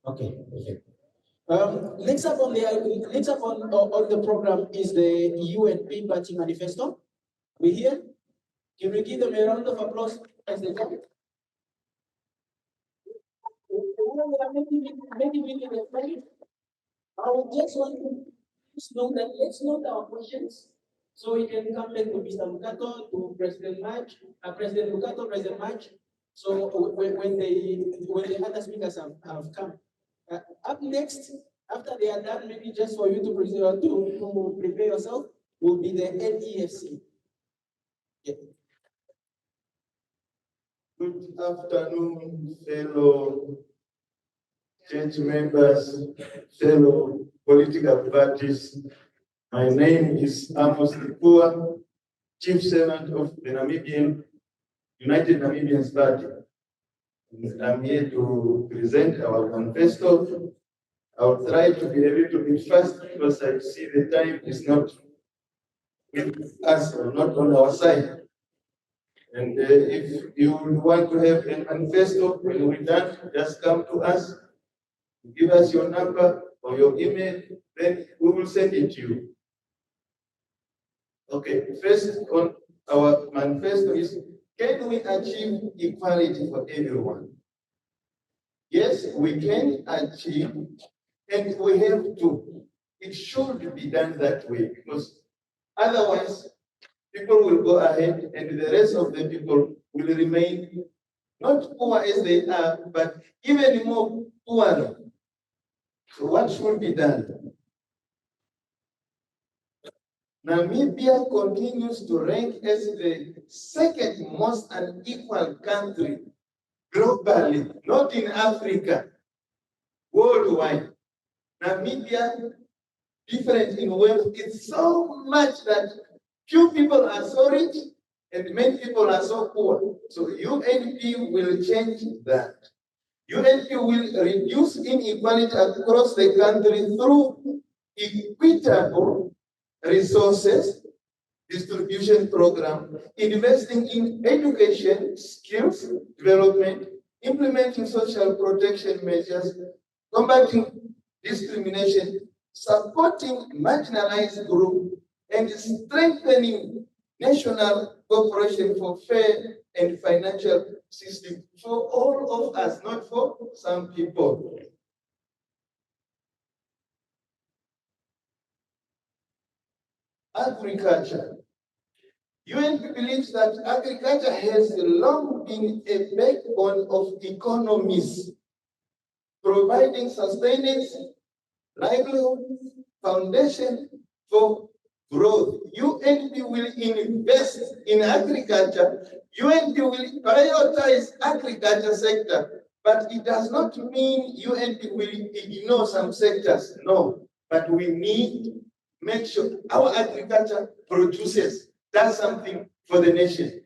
Okay. Next up on the program is the UNP Party Manifesto. We here. Can we give them a round of applause as they come? I would just want to know that let's note our questions so we can come back to Mr. Lucato, to President March, President Lucato, President March. So when the other speakers have come. Up next, after they are done, maybe just for you to prepare yourself, will be the NEFC. Yeah. Good afternoon, fellow church members, fellow political parties. My name is Amos Kipua, Chief Servant of the United Namibians Party. I'm here to present our manifesto. I'll try to be a little bit fast because I see the time is not with us or not on our side. And if you want to have a manifesto, when we're done, just come to us, give us your number or your email, then we will send it to you. Okay, first on our manifesto is, can we achieve equality for everyone? Yes, we can achieve, and we have to. It should be done that way, because otherwise, people will go ahead and the rest of the people will remain not poor as they are, but even more poor. So what should be done? Namibia continues to rank as the second most unequal country globally, not in Africa, worldwide. Namibia, different in wealth, it's so much that few people are so rich and many people are so poor. So UNP will change that. UNP will reduce inequality across the country through equitable resources distribution program, investing in education, skills development, implementing social protection measures, combating discrimination, supporting marginalized groups, and strengthening national cooperation for fair and financial system for all of us, not for some people. Agriculture. UNP believes that agriculture has long been a backbone of economies, providing sustenance, livelihood, foundation for growth. UNP will invest in agriculture. UNP will prioritize agriculture sector, but it does not mean UNP will ignore some sectors. No, but we need to make sure our agriculture produces, does something for the nation.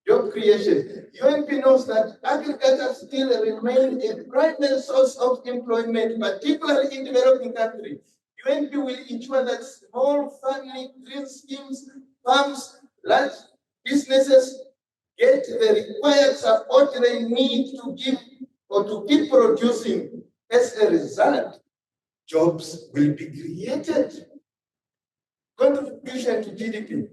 Job creation. UNP knows that agriculture still remains a primary source of employment, particularly in developing countries. UNP will ensure that small family green schemes, farms, large businesses get the required support they need to give or to keep producing. As a result, jobs will be created. Contribution to GDP.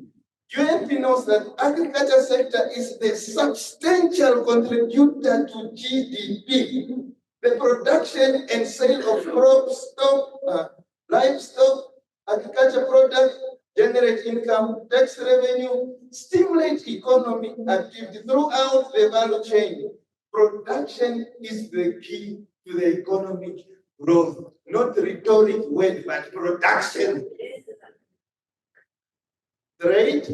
UNP knows that agriculture sector is the substantial contributor to GDP. The production and sale of crops, livestock, agriculture products generate income, tax revenue, stimulate economic activity throughout the value chain. Production is the key to the economic growth, not rhetoric word, but production. Trade.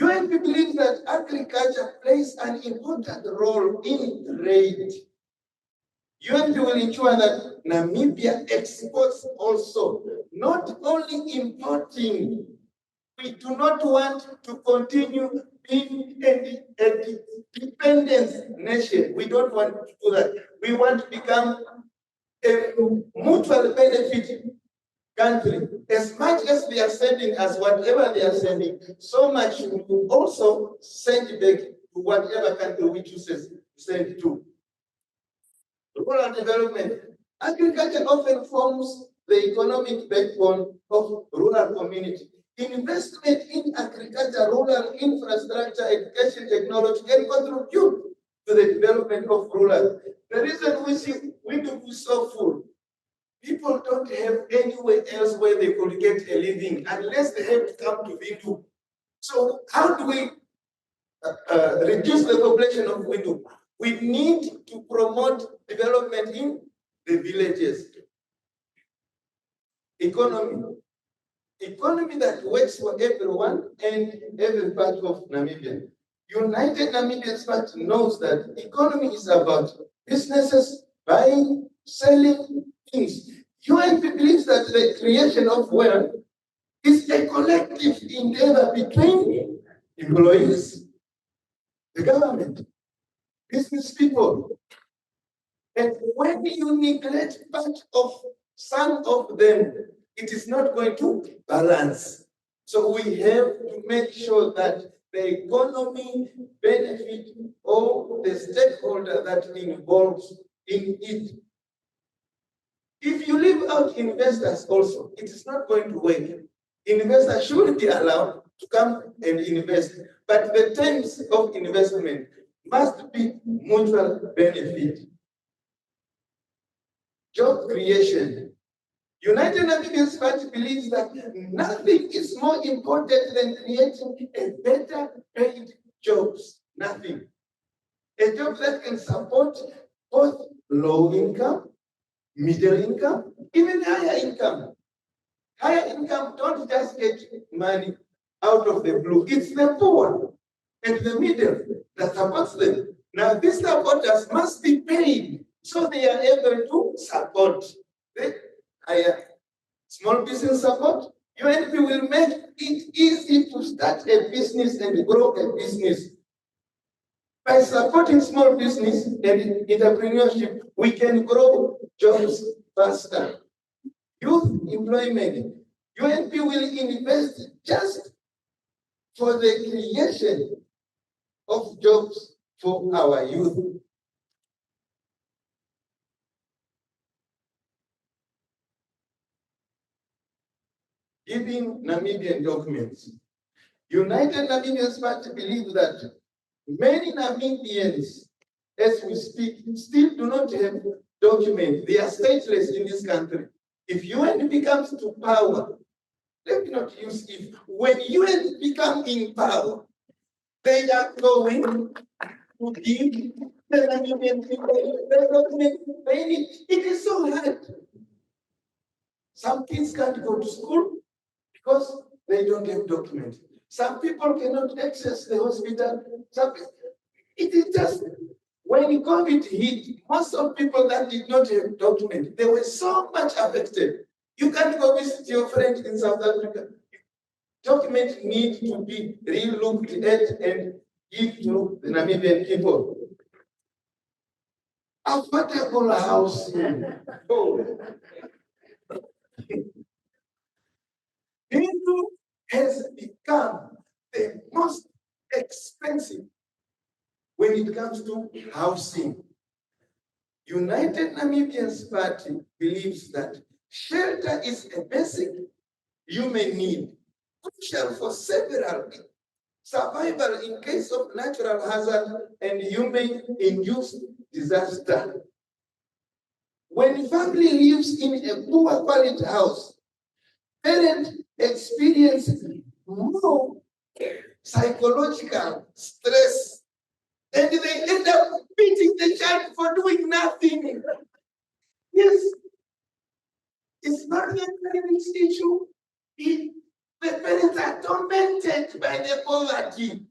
UNP believes that agriculture plays an important role in trade. UNP will ensure that Namibia exports also, not only importing. We do not want to continue being a dependent nation. We don't want to do that. We want to become a mutual benefit country. As much as they are sending us whatever they are sending, so much we will also send back to whatever country we choose to send to. Rural development. Agriculture often forms the economic backbone of rural community. Investment in agriculture, rural infrastructure, education, technology can contribute to the development of rural. The reason we see Windhoek is so full, people don't have anywhere else where they could get a living unless they have to come to Windhoek. So how do we reduce the population of Windhoek? We need to promote development in the villages. Economy that works for everyone and every part of Namibia. United Namibians Party knows that economy is about businesses buying, selling things. UNP believes that the creation of wealth is a collective endeavor between employees, the government, business people. And when you neglect part of some of them, it is not going to balance. So we have to make sure that the economy benefit all the stakeholder that involves in it. If you leave out investors also, it is not going to work. Investors should be allowed to come and invest, but the terms of investment must be mutual benefit. Job creation. United Namibians Party believes that nothing is more important than creating a better paid jobs. Nothing. A job that can support both low income, middle income, even higher income. Higher income don't just get money out of the blue. It's the poor and the middle that supports them. Now these supporters must be paid so they are able to support the higher small business support. UNP will make it easy to start a business and grow a business. By supporting small business and entrepreneurship, we can grow jobs faster. Youth employment. UNP will invest just for the creation of jobs for our youth. Giving Namibian documents. United Namibians Party believe that many Namibians, as we speak, still do not have documents. They are stateless in this country. If UN becomes to power, let me not use if. When UN become in power, they are going to give the Namibian people the document they need. It is so hard. Some kids can't go to school because they don't have documents. Some people cannot access the hospital. It is just, when COVID hit, most of people that did not have documents, they were so much affected. You can't go visit your friend in South Africa. Documents need to be re-looked at and give to the Namibian people. Affordable housing. Hindu has become the most expensive when it comes to housing. United Namibians Party believes that shelter is a basic human need, crucial for several survival in case of natural hazard and human-induced disaster. When family lives in a poor quality house, parents experience more psychological stress, and they end up beating the child for doing nothing. Yes, it's not a parent's issue. The parents are tormented by the poverty.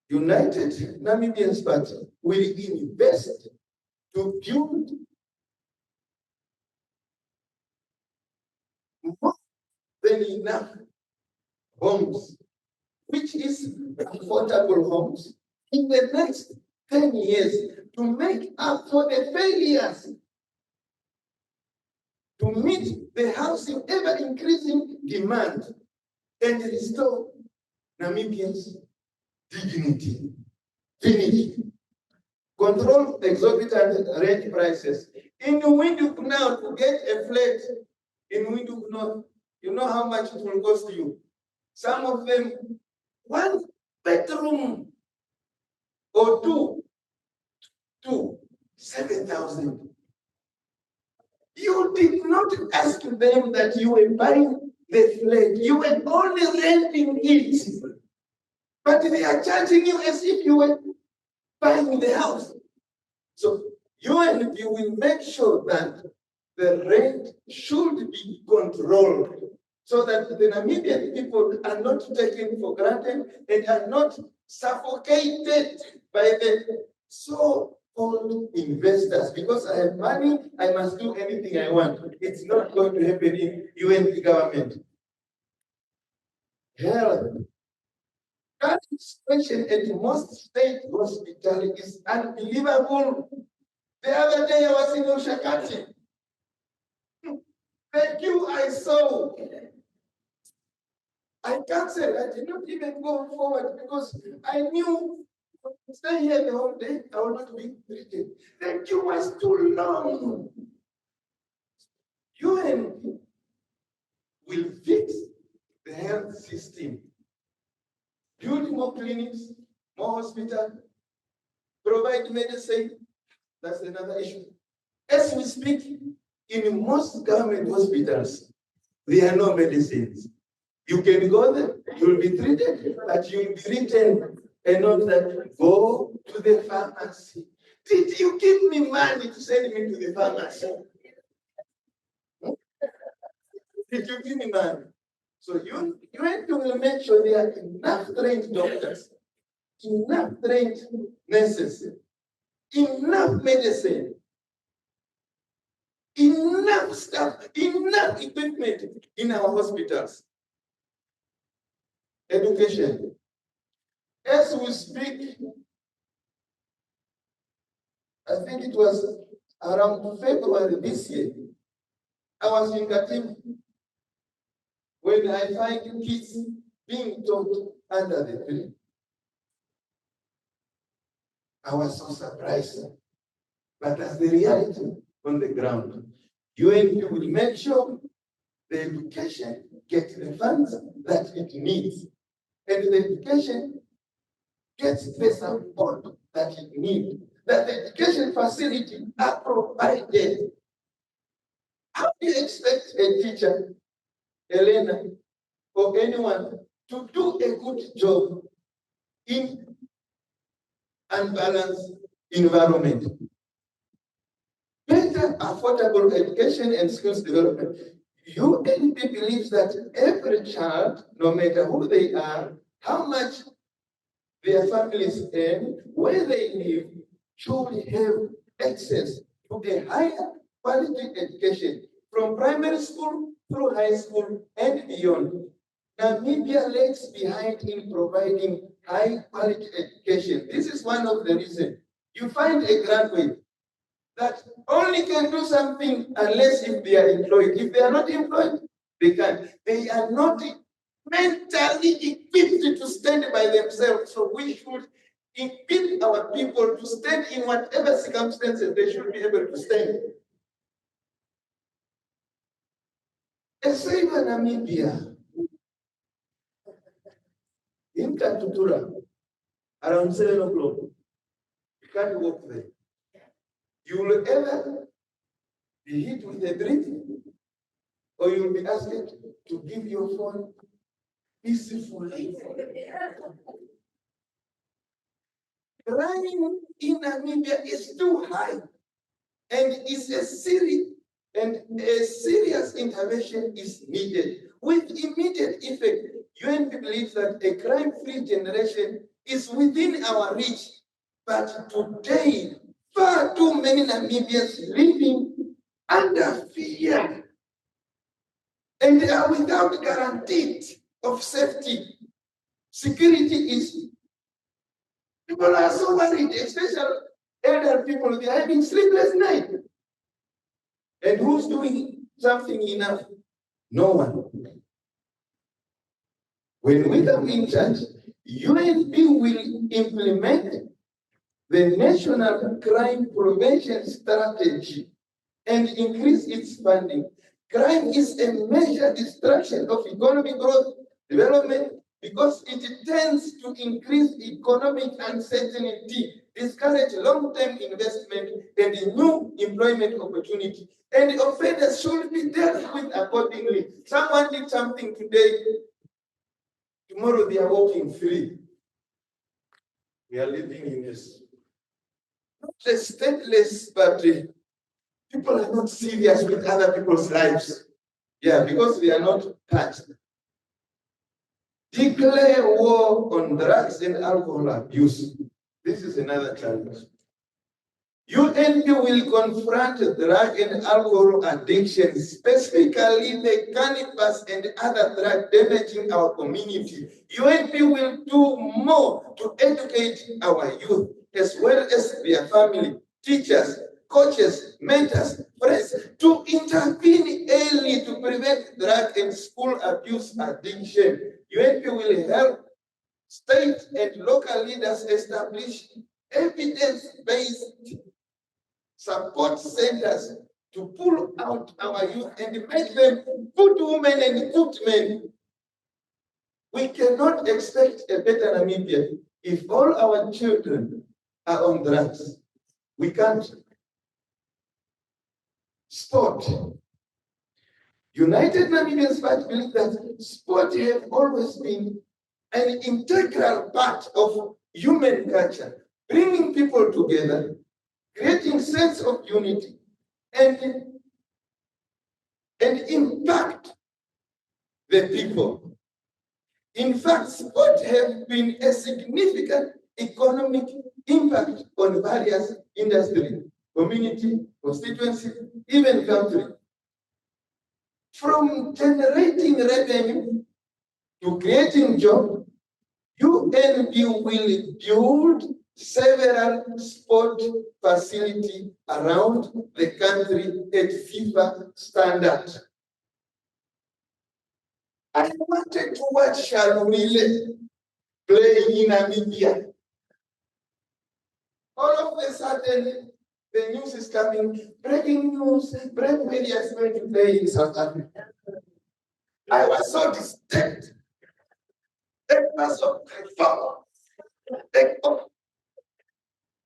United Namibians Party will invest to build more than enough homes, which is affordable homes, in the next 10 years to make up for the failures to meet the housing ever-increasing demand and restore Namibians' dignity. Finish. control exorbitant rent prices. In Windhoek now, to get a flat in Windhoek now, you know how much it will cost you. Some of them, 1 bedroom or two, 7,000. You did not ask them that you were buying the flat. You were only renting it. But they are charging you as if you were buying the house. So UNP will make sure that the rent should be controlled so that the Namibian people are not taken for granted and are not suffocated by the so-called investors. Because I have money, I must do anything I want. It's not going to happen in UNP government. Health. Current situation at most state hospitals is unbelievable. The other day I was in Oshakati. The queue I saw, I canceled. I did not even go forward because I knew stay here the whole day, I will not be treated. The queue was too long. UN will fix the health system. Build more clinics, more hospitals, provide medicine. That's another issue. As we speak, in most government hospitals, there are no medicines. You can go there, you will be treated, but you will be written a note that go to the pharmacy. Did you give me money to send me to the pharmacy? Did you give me money? So you will make sure there are enough trained doctors, enough trained nurses, enough medicine, enough staff, enough equipment in our hospitals. Education. As we speak, I think it was around February this year, I was in Katibu when I find kids being taught under the tree. I was so surprised. But that's the reality on the ground. UNP will make sure the education gets the funds that it needs. And the education gets the support that it needs. That the education facilities are provided. How do you expect a teacher, Elena, or anyone to do a good job in unbalanced environment? Better affordable education and skills development. UNP believes that every child, no matter who they are, how much their families earn, where they live, should have access to a higher quality education from primary school through high school and beyond. Namibia lags behind in providing high quality education. This is one of the reasons. You find a graduate that only can do something unless if they are employed. If they are not employed, they can't. They are not mentally equipped to stand by themselves. So we should equip our people to stand in whatever circumstances they should be able to stand. A saver Namibia, in Katutura, around 7 o'clock, you can't walk there. You will either be hit with a brick, or you will be asked to give your phone peacefully. Crime in Namibia is too high, and it's a serious intervention is needed with immediate effect. UNP believes that a crime-free generation is within our reach, but today, far too many Namibians living under fear and they are without guarantee of safety. Security is, people are so worried, especially elder people, they are having sleepless night. And who's doing something enough? No one. When we come in charge, UNP will implement the National Crime Prevention Strategy and increase its funding. Crime is a major distraction of economic growth, development, because it tends to increase economic uncertainty, discourage long-term investment, and new employment opportunity. And offenders should be dealt with accordingly. Someone did something today, tomorrow they are walking free. We are living in this. Not just stateless, but people are not serious with other people's lives. Yeah, because we are not touched. Declare war on drugs and alcohol abuse. This is another challenge. UNP will confront drug and alcohol addiction, specifically the cannabis and other drugs damaging our community. UNP will do more to educate our youth as well as their family, teachers, coaches, mentors, friends, to intervene early to prevent drug and school abuse addiction. UNP will help state and local leaders establish evidence-based support centers to pull out our youth and make them good women and good men. We cannot expect a better Namibia if all our children are on drugs. We can't. Sport. United Namibians Party believe that sport have always been an integral part of human culture, bringing people together, creating sense of unity, and impact the people. In fact, sport have been a significant economic impact on various industries, community, constituency, even country. From generating revenue to creating jobs, UNP will build several sport facilities around the country at FIFA standard. I wanted to watch Shalomile playing in Namibia. All of a sudden, the news is coming, breaking news, Brave Media is going to play in South Africa. I was so disturbed.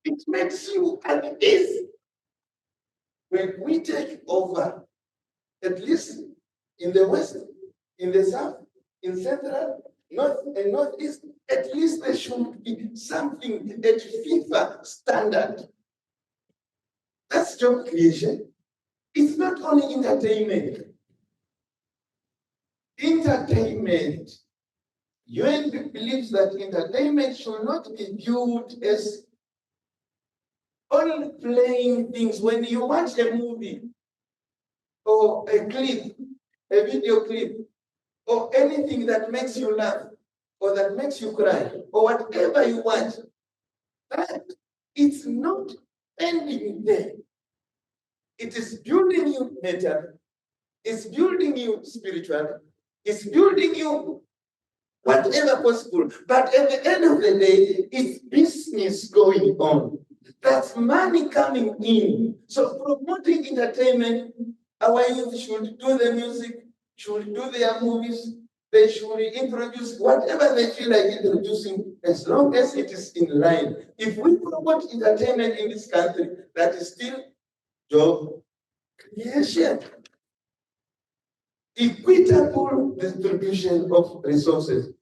It makes you uneasy. When we take over, at least in the West, in the South, in Central, North and Northeast, at least there should be something at FIFA standard. That's job creation. It's not only entertainment. Entertainment. UNP believes that entertainment should not be viewed as only playing things. When you watch a movie or a clip, a video clip, or anything that makes you laugh, or that makes you cry, or whatever you want, that it's not ending there. It is building you mentally, it's building you spiritually, it's building you whatever possible. But at the end of the day, it's business going on. That's money coming in. So promoting entertainment, our youth should do the music, should do their movies, they should introduce whatever they feel like introducing, as long as it is in line. If we promote entertainment in this country, that is still job creation. Equitable distribution of resources.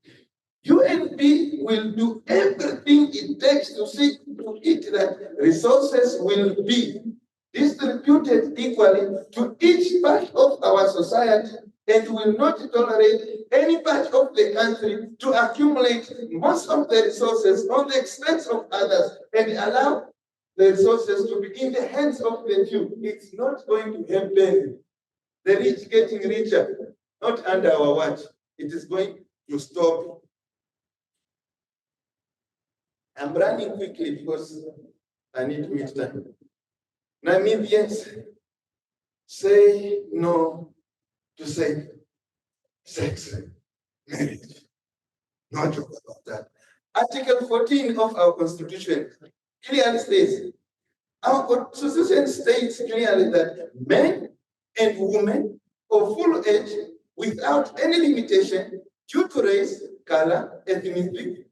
UNP will do everything it takes to see to it that resources will be distributed equally to each part of our society, and will not tolerate any part of the country to accumulate most of the resources on the expense of others and allow the resources to be in the hands of the few. It's not going to happen. The rich getting richer, not under our watch. It is going to stop. I'm running quickly because I need to meet time. Namibians, say no to sex, marriage. No joke about that. Article 14 of our Constitution clearly states, our constitution states clearly that men and women of full age without any limitation due to race, color, ethnic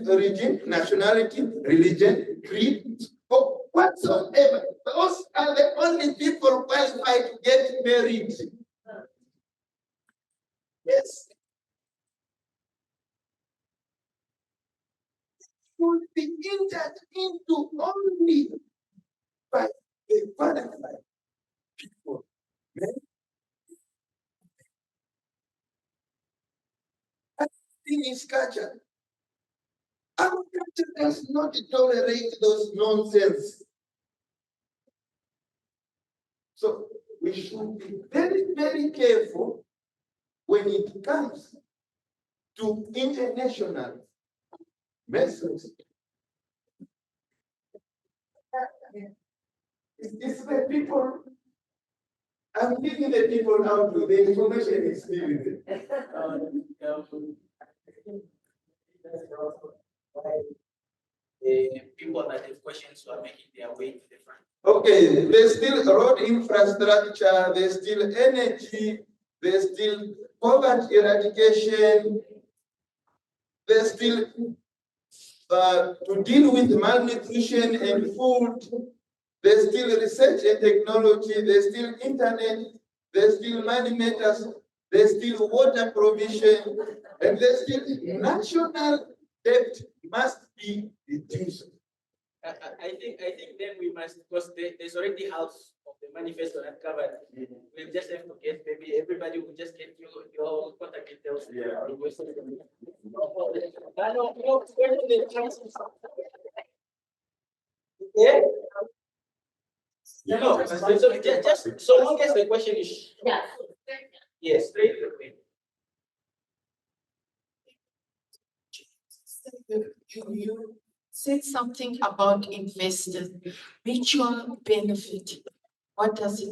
origin, nationality, religion, creed, or whatsoever. Those are the only people qualified to get married. Yes. Should be entered into only by the qualified people. Men in his culture. Our culture does not tolerate those nonsense. So we should be very, very careful when it comes to international messages. It's the people, I'm giving the people out to the information is still there. The people that have questions who are making their way to the front. Okay, there's still road infrastructure, there's still energy, there's still poverty eradication, there's still to deal with malnutrition and food, there's still research and technology, there's still internet, there's still money matters, there's still water provision, and there's still national debt must be reduced. I think then we must, because there's already half of the manifesto not covered. We'll just have to get, maybe everybody will just get your contact details. Yeah. Yeah. No, so just so long as the question is yes, straight away. You said something about investors, mutual benefit. What does it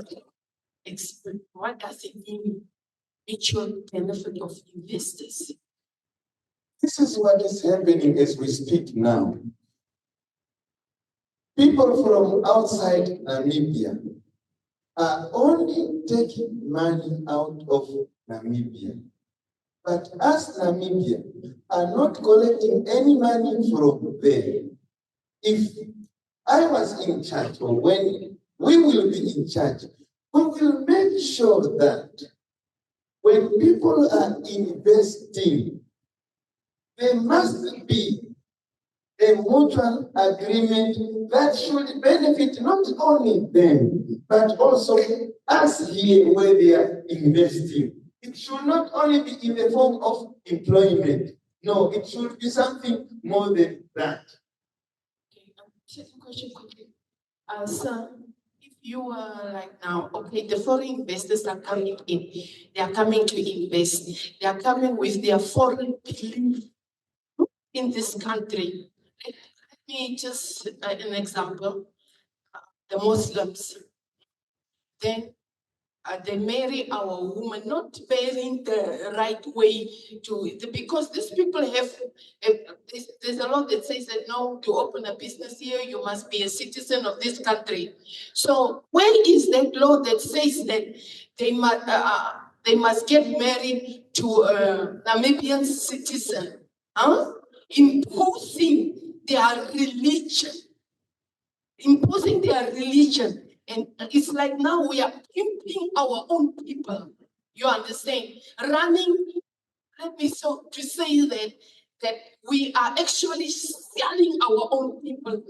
mean? Mutual benefit of investors. This is what is happening as we speak now. People from outside Namibia are only taking money out of Namibia. But us Namibia are not collecting any money from them. If I was in charge, or when we will be in charge, we will make sure that when people are investing, there must be a mutual agreement that should benefit not only them, but also us here where they are investing. It should not only be in the form of employment. No, it should be something more than that. Okay, second question quickly. Sir, if you are like now, okay, the foreign investors are coming in, they are coming to invest, they are coming with their foreign belief in this country. Let me just an example. The Muslims, then they marry our woman, not marrying the right way because these people have, there's a law that says that no, to open a business here, you must be a citizen of this country. So where is that law that says that they must get married to a Namibian citizen? Huh? Imposing their religion. And it's like now we are pimping our own people. You understand? Let me to say that we are actually selling our own people.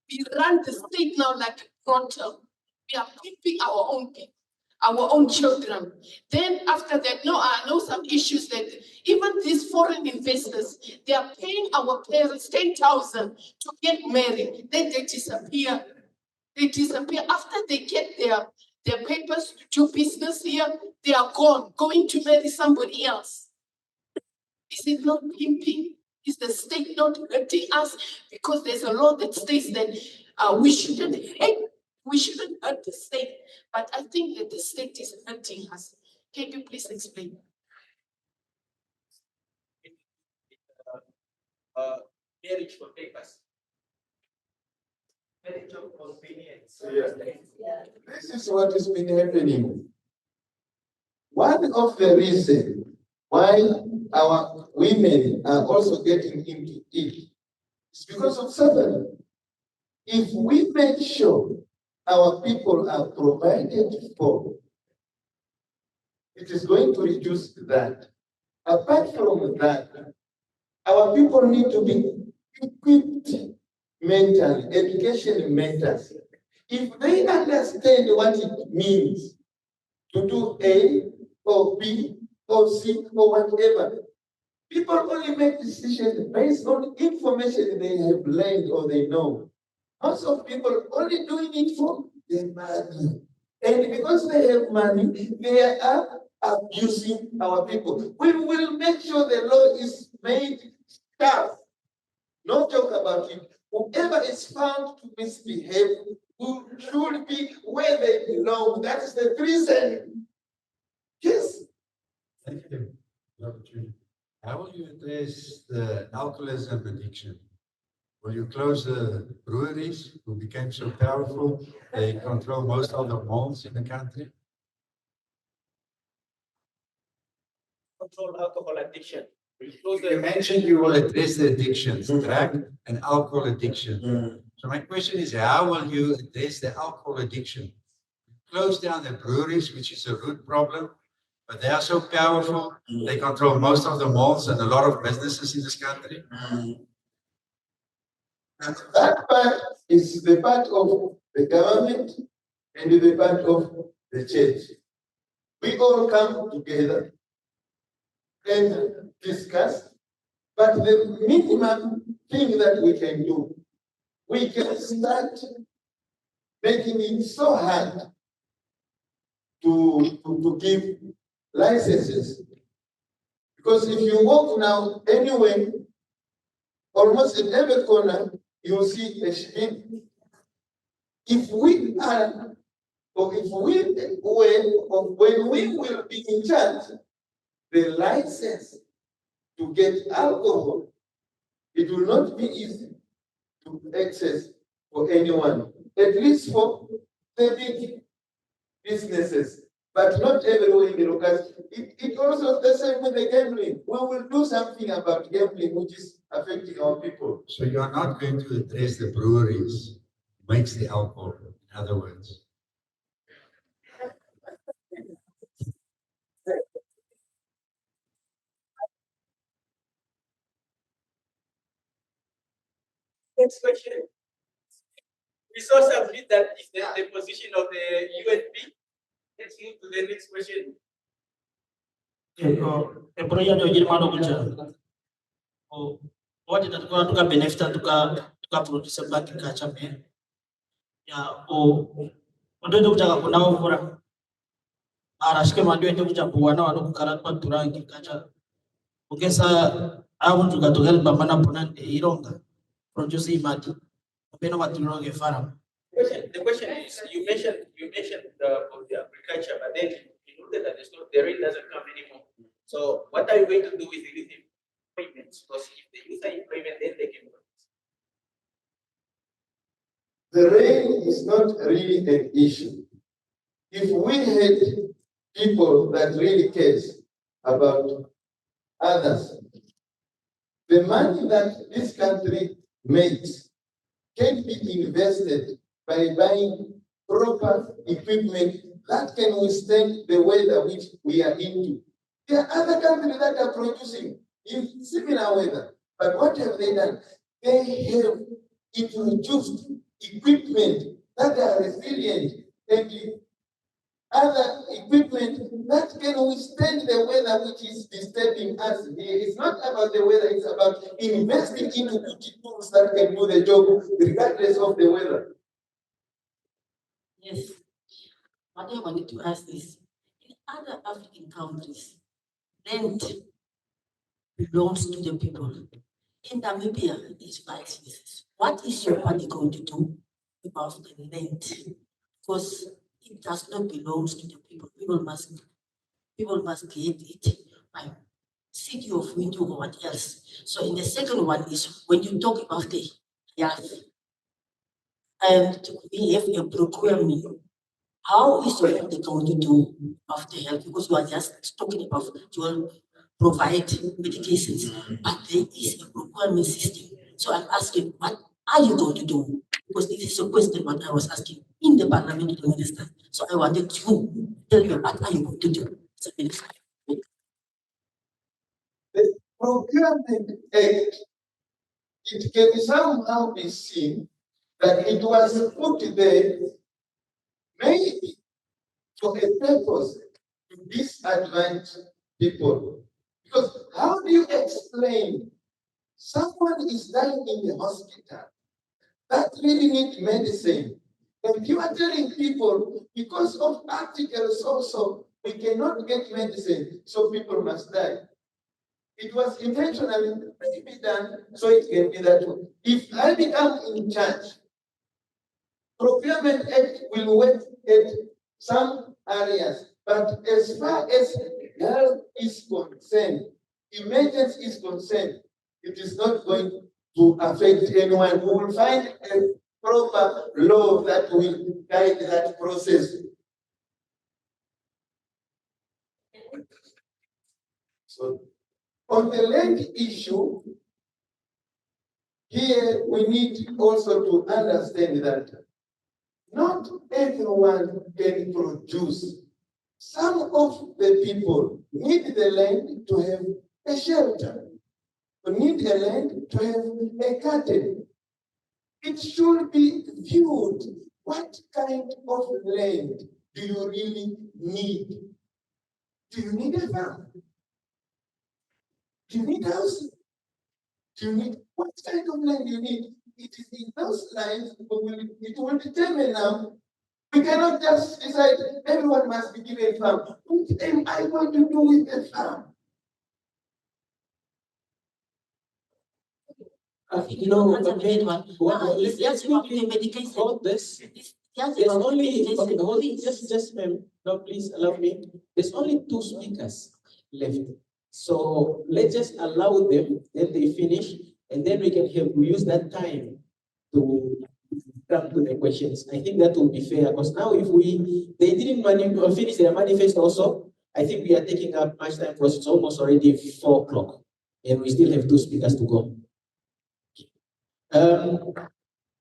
We run the state now like a brothel. We are pimping our own people, our own children. Then after that, I know some issues that even these foreign investors, they are paying our parents 10,000 to get married. Then they disappear. They disappear after they get their papers to do business here. They are gone, going to marry somebody else. Is it not pimping? Is the state not hurting us? Because there's a law that states that we shouldn't hurt the state. But I think that the state is hurting us. Can you please explain? Marriage for papers. marriage of convenience. This is what has been happening. One of the reasons why our women are also getting into it is because of suffering. If we make sure our people are provided for, it is going to reduce that. Apart from that, our people need to be equipped mentally, education mentors. If they understand what it means to do A or B or C or whatever, people only make decisions based on information they have learned or they know. Most of people only doing it for their money. And because they have money, they are abusing our people. We will make sure the law is made tough. No talk about it. Whoever is found to misbehave should be where they belong. That is the prison. Yes. Thank you. The opportunity. How will you address the alcoholism addiction? Will you close the breweries who became so powerful? They control most of the malls in the country. Control alcohol addiction. You mentioned you will address the addictions, drug and alcohol addiction. So my question is, how will you address the alcohol addiction? Close down the breweries, which is a root problem, but they are so powerful. They control most of the malls and a lot of businesses in this country. And that part is the part of the government and the part of the church. We all come together and discuss, but the minimum thing that we can do, we can start making it so hard to give licenses. Because if you walk now anywhere, almost in every corner, you'll see a sheep. If we are, or if we, when we will be in charge, the license to get alcohol, it will not be easy to access for anyone, at least for the big businesses, but not everywhere in the locals. It also the same with the gambling. We will do something about gambling, which is affecting our people. So you are not going to address the breweries, makes the alcohol, in other words. Next question. We saw submit that is the position of the UNP. Let's move to the next question. What did that go to benefit to produce a bank catch up here? Yeah, oh, what do you talk about now for Arashke Madu to Japuana or Karat to rank catch up? Okay, sir, I want to go to help Bamana Ponan Ironga, producing Mati. Open what you wrong a farm. The question is, you mentioned the agriculture, but then you noted that the rain doesn't come anymore. So what are you going to do with the youth employment? Because if the youth are employment, then they can work. The rain is not really an issue. If we had people that really cares about others, the money that this country makes can be invested by buying proper equipment that can withstand the weather which we are into. There are other countries that are producing in similar weather, but what have they done? They have introduced equipment that are resilient and other equipment that can withstand the weather which is disturbing us here. It's not about the weather, it's about investing into good tools that can do the job regardless of the weather. Yes. What I wanted to ask is, in other African countries, land belongs to the people. In Namibia, it's vice versa. What is your party going to do about the land? Because it does not belong to the people. People must create it by city of Windhoek or what else. So in the second one is when you talk about the health. and we have a procurement. How is the going to do after health? Because you are just talking about you will provide medications, but there is a procurement system. So I'm asking, what are you going to do? Because this is a question what I was asking in the parliament to the minister. So I wanted to tell you what are you going to do, Mr. Minister. The Procurement Act, it can somehow be seen that it was put there maybe for a purpose to disadvantage people. Because how do you explain someone is dying in the hospital that really need medicine? And you are telling people because of articles also, we cannot get medicine, so people must die. It was intentionally maybe done so it can be that way. If I become in charge, Procurement Act will work at some areas, but as far as health is concerned, emergency is concerned, it is not going to affect anyone. We will find a proper law that will guide that process. So, on the land issue, here we need also to understand that not everyone can produce. Some of the people need the land to have a shelter, need the land to have a garden. It should be viewed, what kind of land do you really need? Do you need a farm? Do you need housing? Do you need, what kind of land do you need? It is in those lines, it will determine now. We cannot just decide everyone must be given a farm. What am I going to do with the farm? You know, Answer but me then, that one. let's Yes, you are quickly medication. hold this. Yes, There's only, medication, okay, hold, please. just, ma'am, no, please allow me. There's only 2 speakers left. So let's just allow them, then they finish, and then we can use that time to come to the questions. I think that will be fair, because now if they didn't finish their manifest also, I think we are taking up much time because it's almost already 4 o'clock, and we still have 2 speakers to go.